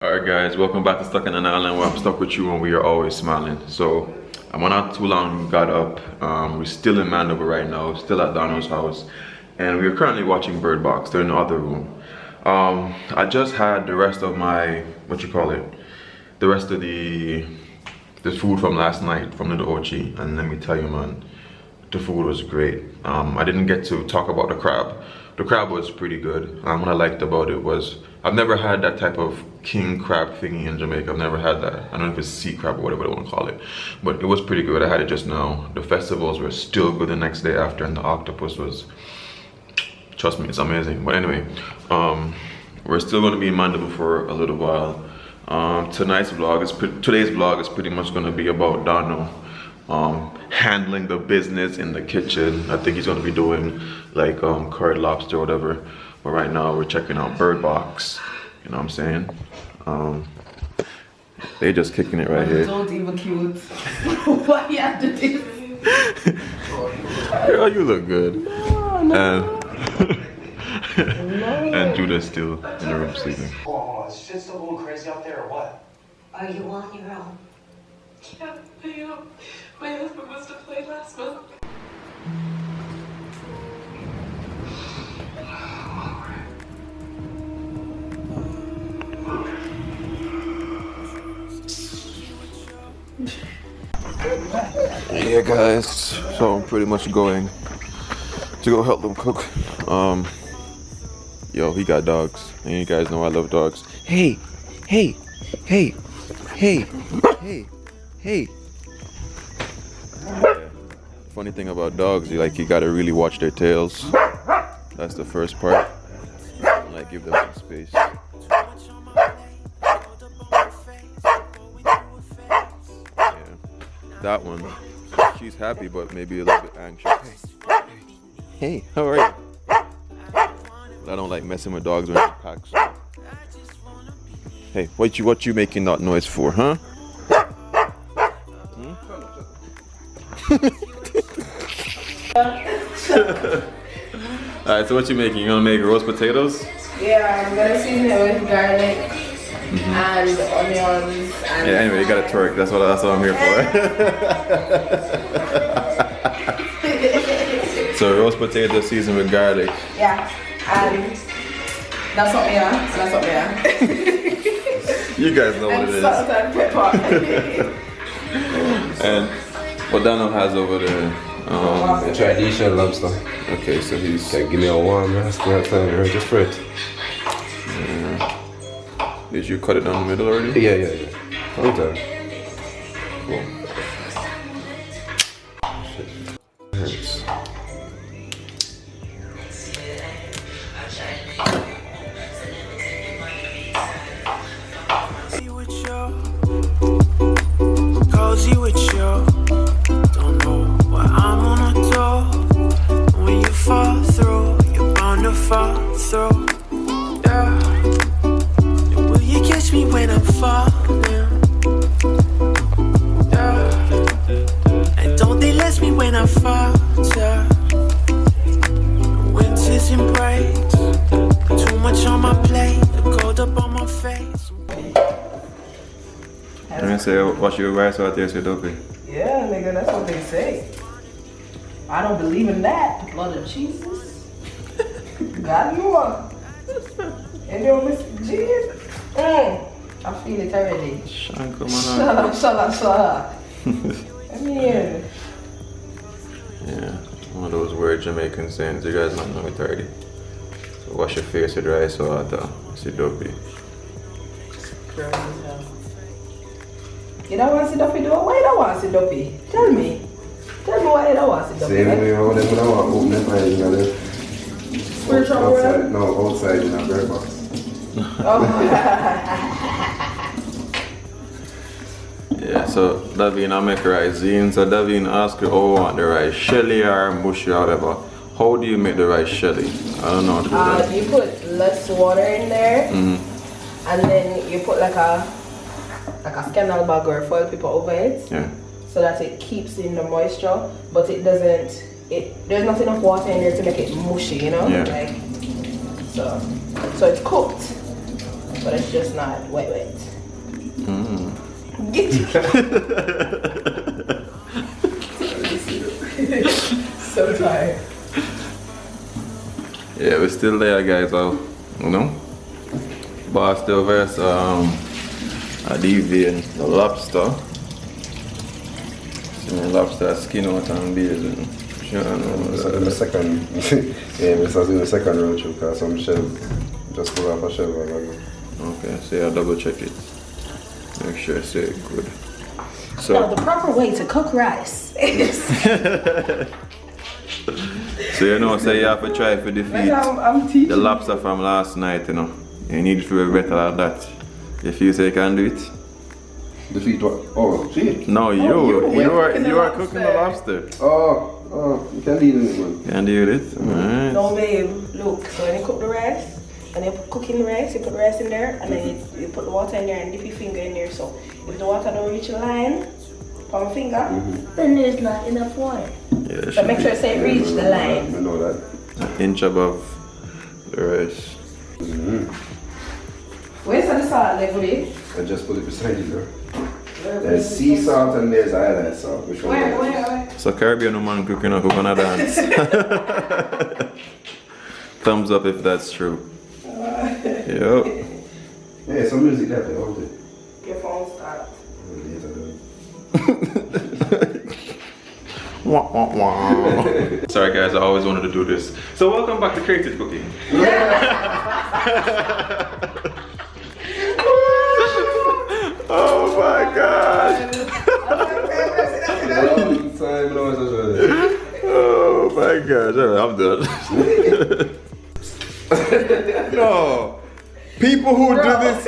Alright guys, welcome back to Stuck in an Island where I'm stuck with you and we are always smiling. So, I went out too long, got up. We're still in Mandover right now, still at Donald's house. And we are currently watching Bird Box, they're in the other room. I just had the rest of my, the rest of the food from last night from the Ochi. And let me tell you man, the food was great. I didn't get to talk about the crab. The crab was pretty good. What I liked about it was, I've never had that type of king crab thingy in Jamaica. I've never had that. I don't know if it's sea crab or whatever they want to call it. But it was pretty good. I had it just now. The festivals were still good the next day after, and the octopus was, trust me, it's amazing. But anyway, we're still going to be in Mandover for a little while. Today's vlog is pretty much going to be about Donald handling the business in the kitchen. I think he's going to be doing like curd lobster or whatever. But right now we're checking out Bird Box. You know what I'm saying? They just kicking it right here. Don't even cute. Why you have to do this? Girl, you look good. No. And Judah's still in the room sleeping. Oh, is shit still going crazy out there or what? Are you on your own? Yeah, my husband must have played last month. Yeah guys, so I'm pretty much going to go help them cook. Yo, he got dogs, and you guys know I love dogs. Hey. Funny thing about dogs, you gotta really watch their tails. That's the first part. Like, give them some space. That one, she's happy but maybe a little bit anxious. Hey, how are you? I don't like messing with dogs when they're packs. Hey, what you making that noise for, huh? Alright, so what you making? You gonna make roast potatoes? Yeah, I'm gonna season it with garlic and onions. And Yeah, anyway, you gotta twerk. That's what I'm here for. So roast potato seasoned with garlic. Yeah, and that's what we are. That's what we are. You guys know what it And is. salt and pepper. And what Donald has over there. The traditional lobster. Okay, so he's. Okay, give me a warm restaurant and ready for it. Did you cut it down the middle already? Yeah. Hold on. Cool. Hurts. Cozy with you, don't know what I'm gonna do. When you fall through, you're bound to fall through. Yeah. And will you catch me when I'm falling? Yeah. And don't they let me when I falter? Winters and breaks, too much on my plate, the cold up on my face. I'm gonna say, watch your rice out there, so dopey. Yeah, nigga, that's what they say. I don't believe in that. The blood of Jesus. God, you are. And you miss Jesus. I feel it already. Shanko, Shala. I mean, Yeah, one of those weird Jamaican sayings. You guys don't know it already. So wash your face with rice water. See dopey. you don't want to see Duffy do it? Why you don't want to see Duffy? Tell me why you don't want to see Duffy. Same way how them gonna want to open them eyes in the Spiritual outside, world? no, outside in a bird box. Yeah, so Davine, I make rice zine. So Davine ask you, oh, want the rice shelly or mushy or whatever. How do you make the rice shelly? I don't know how to do that. You put less water in there, and then you put like a scannel bag or foil paper over it, Yeah. so that it keeps in the moisture, but it doesn't. There's not enough water in there to make it mushy, you know. Yeah. Like, so it's cooked. but it's just not wet. Mm. So tired. Yeah, we're still there, guys. You know, but still there's ADAPTATION and the lobster. The lobster skin out and beers and In the second, yeah, this was in the second road trip because some shells just pull off a shell. Okay, so yeah, double check it. Make sure it's good. So No, the proper way to cook rice is. So you know, so you have to try to defeat I'm teaching. the lobster from last night, you know. You need to be better at that. If you say you can do it. Defeat what? Oh, shit. No, you are cooking the lobster. Oh, you can deal with it, man. Can do it? Alright. No, babe, look, so when you cook the rice, and you cook in the rice, you put the rice in there, and then you put the water in there and dip your finger in there. So if the water don't reach the line, on my finger, then there's not enough water. Yeah, So make sure it reach the line. I know that. an inch above the rice. Where's the salt level? I just put it beside you there. There's sea salt and there's island salt. Which one? Where? So Caribbean woman cooking a coconut dance. Thumbs up if that's true. Yep. Yeah, some music that they all do. Your phone stopped. Wah, wah, wah. Sorry guys, I always wanted to do this. So welcome back to Creative Cooking. Oh my god. Oh my gosh, alright, I'm done. No. People who do this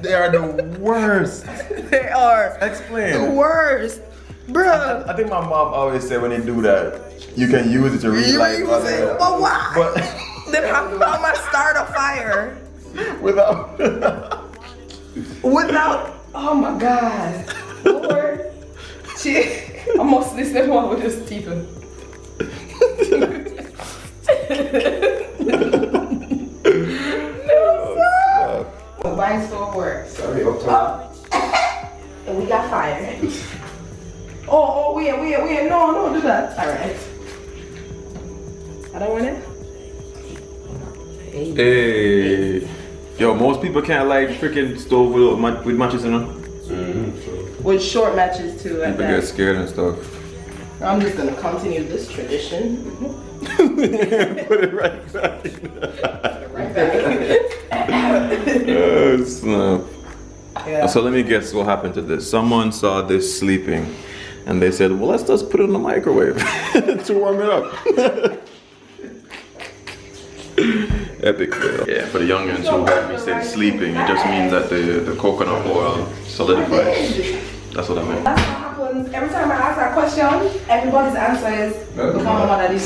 they are the worst. They are Explain. the worst. Bruh. I think my mom always said when you do that, you can use it to relight other. But why? But Then I'm gonna start a fire without without. Oh my god. Lord. I'm mostly listening one with this Stephen. No, stop. My store works. Sorry, up top. And we got fire. Oh, wait, no, do that. Alright. I don't want it. Hey. Yo, most people can't light freaking stove with matches, you know? With short matches too. At People that. get scared and stuff. I'm just gonna continue this tradition. Put it right back. Right back. Oh, snap. Yeah. So let me guess what happened to this. Someone saw this sleeping and they said, well, let's just put it in the microwave to warm it up. Epic fail. Yeah, for the youngins who heard me say sleeping, it just means that the coconut oil solidifies. That's what I meant. That's what happens every time I ask that question. Everybody's answer is, "Look how my mother did."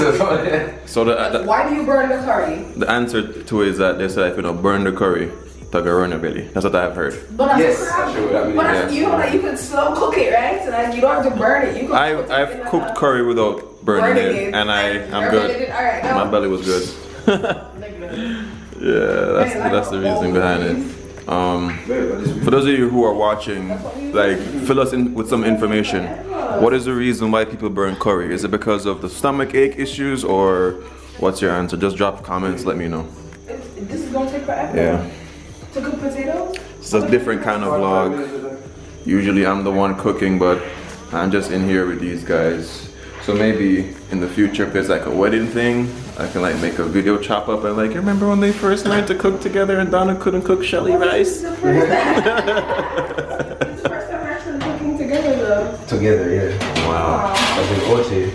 So Why do you burn the curry? the answer to it is that they say if you don't burn the curry, to go run your belly. That's what I've heard. But that's Yes, crap. that's true. That means, But that's, you know that you can slow cook it, right? So that you don't have to burn it. You can cook it I've in cooked a- curry without burning it, and I'm good. All right, go. My belly was good. Yeah, that's the reason behind it. For those of you who are watching, like, fill us in with some information. What is the reason why people burn curry? Is it because of the stomach ache issues, or what's your answer? Just drop comments, let me know. This is gonna take forever. Yeah. To cook potatoes? It's a different kind of vlog. Usually I'm the one cooking, but I'm just in here with these guys. So maybe in the future, if there's like a wedding thing, I can like make a video chop up and like, remember when they first learned to cook together and Donna couldn't cook Shelly rice? This is the first time. This is the first time we're actually cooking together though. Together, yeah. Wow. I've been coaching.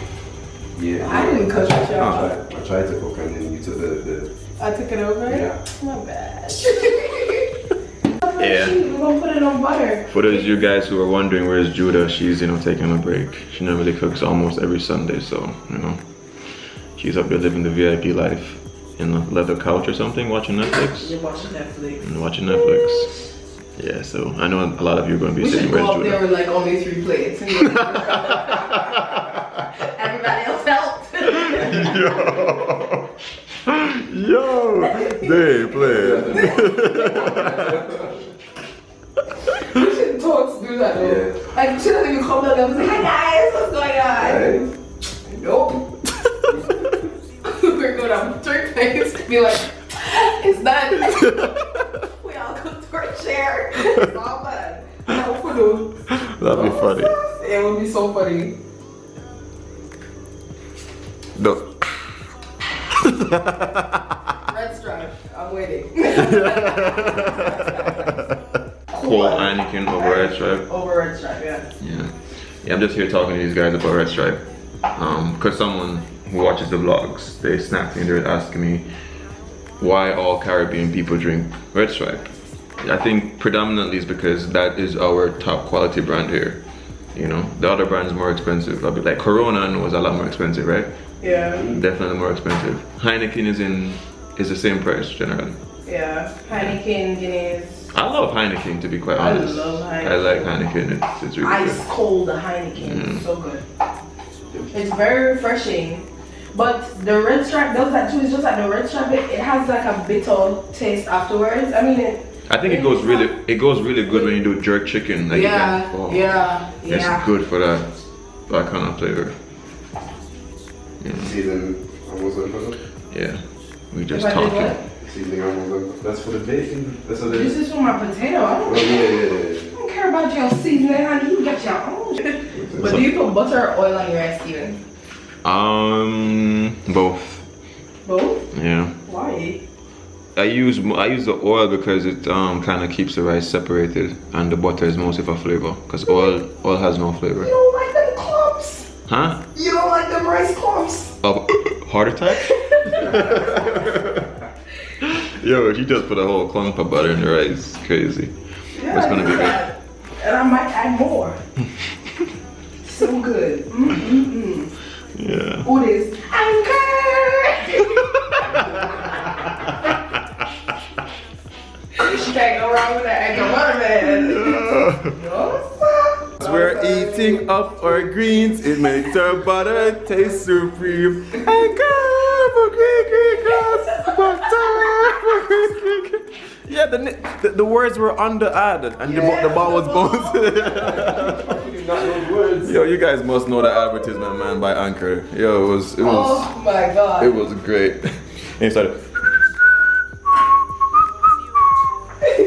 Yeah. I didn't cook with y'all. I tried to cook and then you took the I took it over? Yeah. My bad. Yeah. We're gonna put it on butter. For those of you guys who are wondering where's Judah, she's, you know, taking a break. She normally cooks almost every Sunday, so, you know, she's up there living the VIP life in a leather couch or something, watching Netflix. You're watching Netflix. And watching Netflix. Yeah, so I know a lot of you are going to be We saying, should go where's up there Judah? with like only 3 plates. Everybody else helped. Yo. Yo, they play. You should talk to do that though. Yeah. Like, she doesn't even come down there and say, hi guys, what's going on? Hey. Nope. We're going to third place to be like, it's done. We all go to our chair. It's all done. No, for no. That'd be funny. It would be so funny. No. Red stripe. I'm waiting. Cool Anakin over Red Stripe. Over Red Stripe, yeah. Yeah, I'm just here talking to these guys about Red Stripe. Cause someone who watches the vlogs, they snapped me and they're asking me why all Caribbean people drink Red Stripe. I think predominantly is because that is our top quality brand here. You know, the other brand is more expensive. I'll be like, Corona I know is a lot more expensive, right? Yeah. Definitely more expensive. Heineken is the same price generally. Yeah. Heineken, Guinness. I love Heineken to be quite honest. I love Heineken. I like Heineken. It's really Ice good. cold Heineken. So good. It's very refreshing. But the Red Stripe does that too. It's just like the Red Stripe, it has like a bitter taste afterwards. I mean, I think it goes really good when you do jerk chicken. Like yeah, yeah. yeah. It's good for that kind of flavor. Yeah. Season almost done. Yeah. We just If I did talking. what? Seasoning almost done. That's for the bacon. That's what it This is. is for my potato. I Oh, don't, yeah. I don't care about your seasoning, honey. You get your own. But do you put butter or oil on your rice, Steven? Both. Both? Yeah. Why? I use the oil because it kind of keeps the rice separated, and the butter is mostly for flavor. Cause oil has no You flavor. don't like them clumps? Huh? You don't like them rice clumps? Heart attack? Yo, she just put a whole clump of butter in the rice. Crazy. Yeah, What's gonna I be do good? that. And I might add more. So good. Yeah. Who this? You can't go wrong with that Ayy Camera, man. We're eating up our greens, it makes our butter taste supreme. Ayy Camera, butter. Yeah, the words were under added, and the ball was bouncing. Yo, you guys must know the advertisement, man, by Anchor. Yo, it was. Oh my god. It was great. And he started.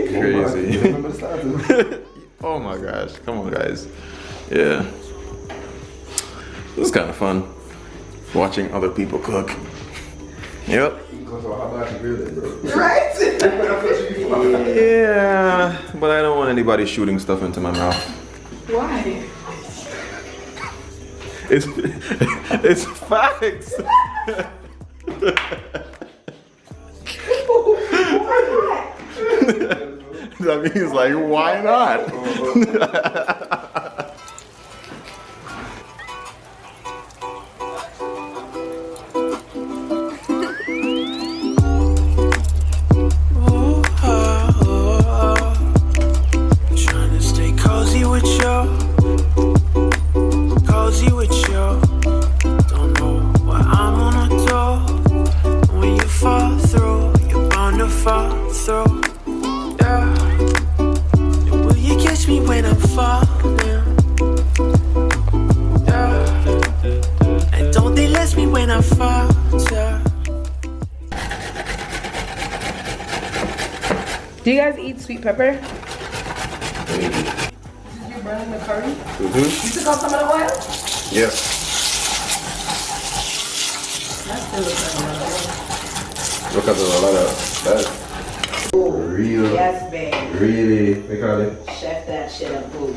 Crazy. Oh my gosh, come on guys. Yeah. It was kind of fun watching other people cook. Yep. Right? Yeah, but I don't want anybody shooting stuff into my mouth. Why? It's facts. Why That means like, why not? Trying to stay cozy with you. Cozy with you. Don't know what I'm gonna do. When you fall through, you're bound to fall through. Yeah. Will you catch me when I'm falling? Yeah. And don't they let me when I fall? Yeah. Do you guys eat sweet pepper? Did you burn in the curry? You took out some of the oil? Yeah. That still looks like a lot of oil. Because of a lot of that. Real. Yes, babe. Really. They call it. Chef that shit up, boo.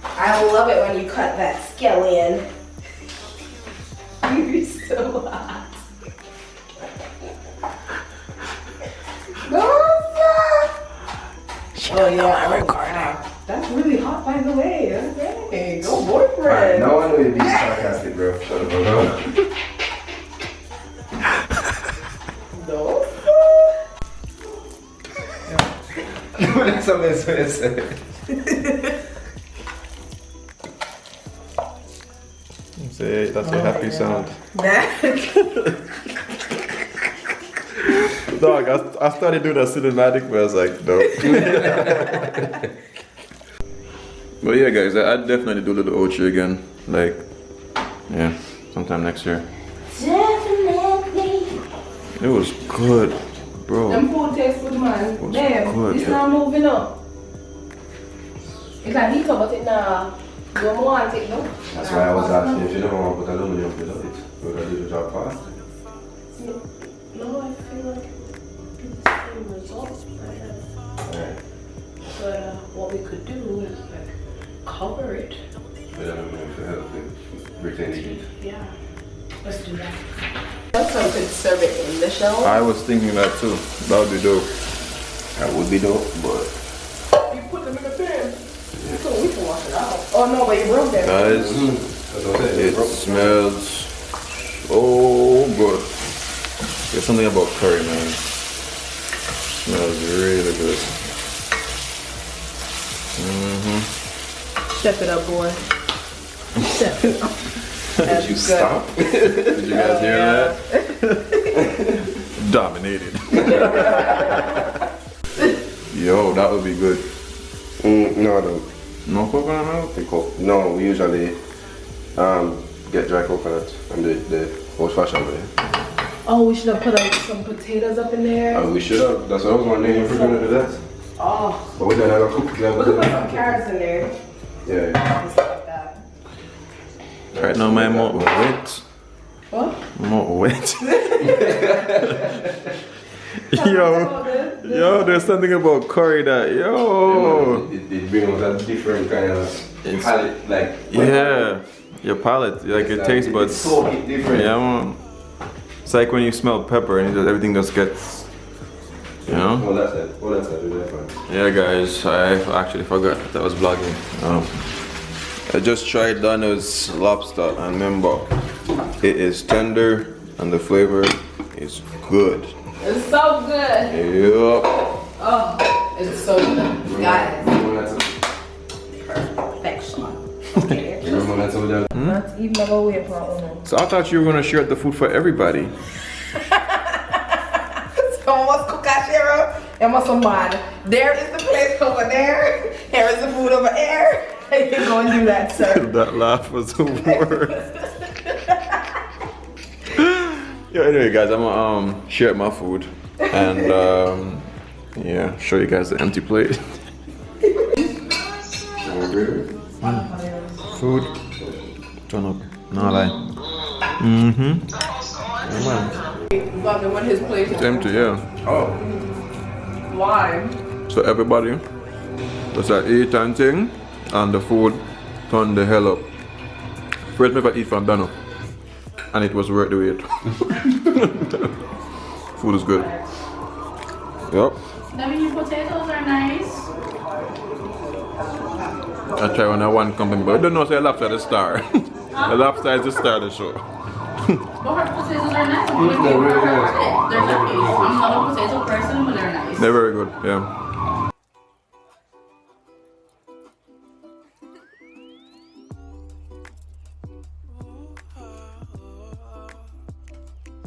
I love it when you cut that scallion. You're so hot. No, oh yeah, wow. That's really hot, by the way. Okay, go boyfriend. No one will be sarcastic, bro. Shut up, bro. No. That's what I'm saying. Say, that's a happy sound. Dog, I started doing that cinematic, but I was like, no. But yeah, guys, I'd definitely do a little Ochi again. Like, yeah, sometime next year. Definitely. It was good, bro. Them food tastes good, man. Damn, good, it's yeah. not moving up. It's like he told us it now. You don't want it, no? That's why I was asking if you don't want to put aluminum below it. We're going to do the job fast. No, I feel like it's the same result. Alright. But what we could do is like cover it. With aluminum to help it retain the heat. Yeah, let's do that. So we could serve it in the shell. I was thinking that too. That would be dope. That would be dope, but You put them in the pan. So we can wash it out. Oh no, but you broke them. Guys, that's what I said. it smells so good. There's something about curry, man. Smells really good. Step it up, boy. Step it up. Did you stop? Did you guys hear that? Dominated. Yo, that would be good. No, I don't. No coconut milk? No, we usually get dry coconut and the old-fashioned way. Oh, we should have put like some potatoes up in there. We should have. That's what I was wondering if we're going to do that. Oh, But we don't have a cook. we could put some carrots in there. Yeah. And stuff like that. Right now, my mouth wet. What? Mouth wet. Yo, there's something about curry that, yo. It brings a different kind of palate, like. Yeah, your palate, like your taste buds. It's so different. Yeah, man. It's like when you smell pepper and everything just gets, you know? Oh, that's it. Oh, that's it. Do that one. Yeah, guys, I actually forgot that I was vlogging. I just tried Donna's lobster, and remember, it is tender and the flavor is good. It's so good. Yup. Oh, it's so good. Guys, perfection. Okay. Not even a way for So I thought you were gonna share the food for everybody. So what's cashapp? And what's some man? There is the place over there. Here is the food over there. You go and do that, sir. That laugh was the worst. Yeah, anyway, guys, I'm gonna share my food and yeah, show you guys the empty plate. Food. Turn up. No lie. Yeah, man. Loving when his place It's is empty, yeah. Oh. wine. So everybody, just that eat and thing, and the food turn the hell up. First me ever eat from Dano, and it was worth the wait. Food is good. Yep. Your potatoes are nice. I try when I want company, but I don't know say lobster is the star. The lobster is the star of the show. But her potatoes are nice. They're nice. I'm not a potato person, but they're nice. They're very good, yeah.